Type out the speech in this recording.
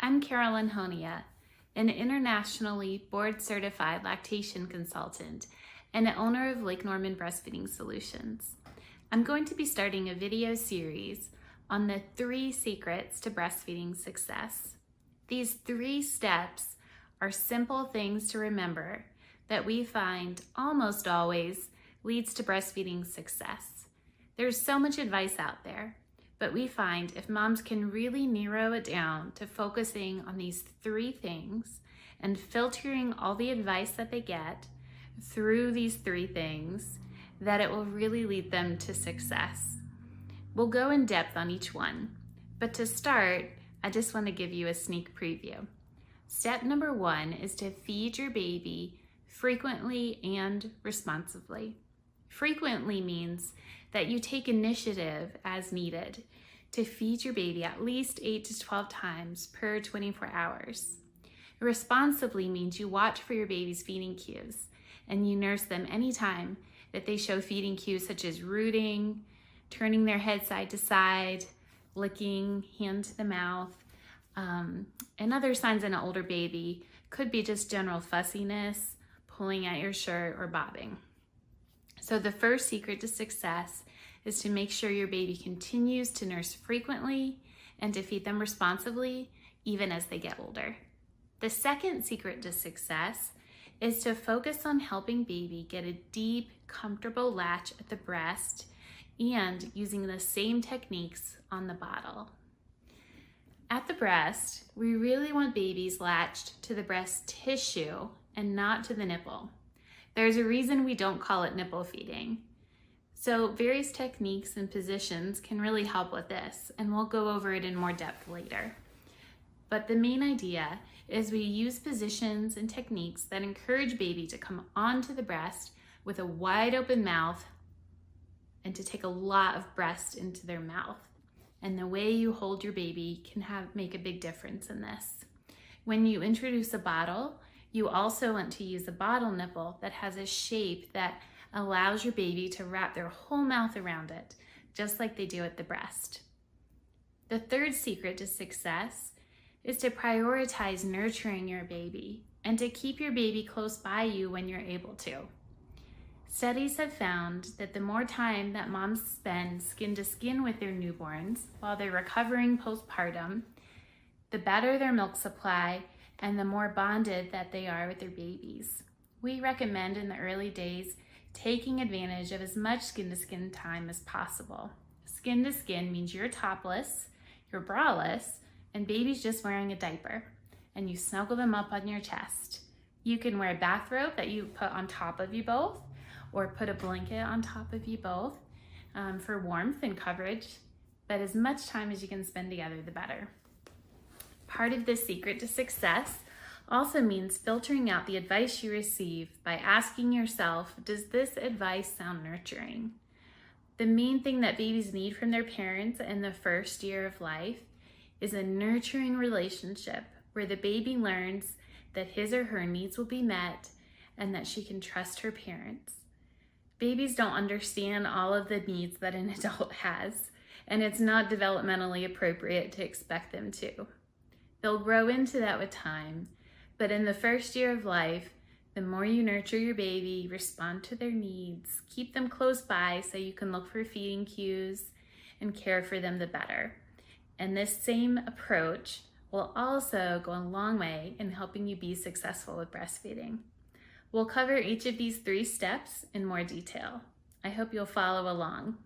I'm Carolyn Honia, an internationally board-certified lactation consultant and owner of Lake Norman Breastfeeding Solutions. I'm going to be starting a video series on the 3 secrets to breastfeeding success. These 3 steps are simple things to remember that we find almost always leads to breastfeeding success. There's so much advice out there, but we find if moms can really narrow it down to focusing on these 3 things and filtering all the advice that they get through these 3 things, that it will really lead them to success. We'll go in depth on each one, but to start, I just want to give you a sneak preview. Step number 1 is to feed your baby frequently and responsibly. Frequently means that you take initiative as needed to feed your baby at least 8 to 12 times per 24 hours. Responsibly means you watch for your baby's feeding cues and you nurse them anytime that they show feeding cues such as rooting, turning their head side to side, licking, hand to the mouth, and other signs in an older baby could be just general fussiness, pulling at your shirt, or bobbing. So the first secret to success is to make sure your baby continues to nurse frequently and to feed them responsibly, even as they get older. The second secret to success is to focus on helping baby get a deep, comfortable latch at the breast and using the same techniques on the bottle. At the breast, we really want babies latched to the breast tissue and not to the nipple. There's a reason we don't call it nipple feeding. So various techniques and positions can really help with this, and we'll go over it in more depth later. But the main idea is we use positions and techniques that encourage baby to come onto the breast with a wide open mouth and to take a lot of breast into their mouth. And the way you hold your baby can make a big difference in this. When you introduce a bottle, you also want to use a bottle nipple that has a shape that allows your baby to wrap their whole mouth around it, just like they do at the breast. The third secret to success is to prioritize nurturing your baby and to keep your baby close by you when you're able to. Studies have found that the more time that moms spend skin to skin with their newborns while they're recovering postpartum, the better their milk supply and the more bonded that they are with their babies. We recommend in the early days taking advantage of as much skin-to-skin time as possible. Skin-to-skin means you're topless, you're braless, and baby's just wearing a diaper, and you snuggle them up on your chest. You can wear a bathrobe that you put on top of you both, or put a blanket on top of you both for warmth and coverage, but as much time as you can spend together, the better. Part of the secret to success also means filtering out the advice you receive by asking yourself, does this advice sound nurturing? The main thing that babies need from their parents in the first year of life is a nurturing relationship where the baby learns that his or her needs will be met and that she can trust her parents. Babies don't understand all of the needs that an adult has, and it's not developmentally appropriate to expect them to. They'll grow into that with time, but in the first year of life, the more you nurture your baby, respond to their needs, keep them close by so you can look for feeding cues and care for them, the better. And this same approach will also go a long way in helping you be successful with breastfeeding. We'll cover each of these 3 steps in more detail. I hope you'll follow along.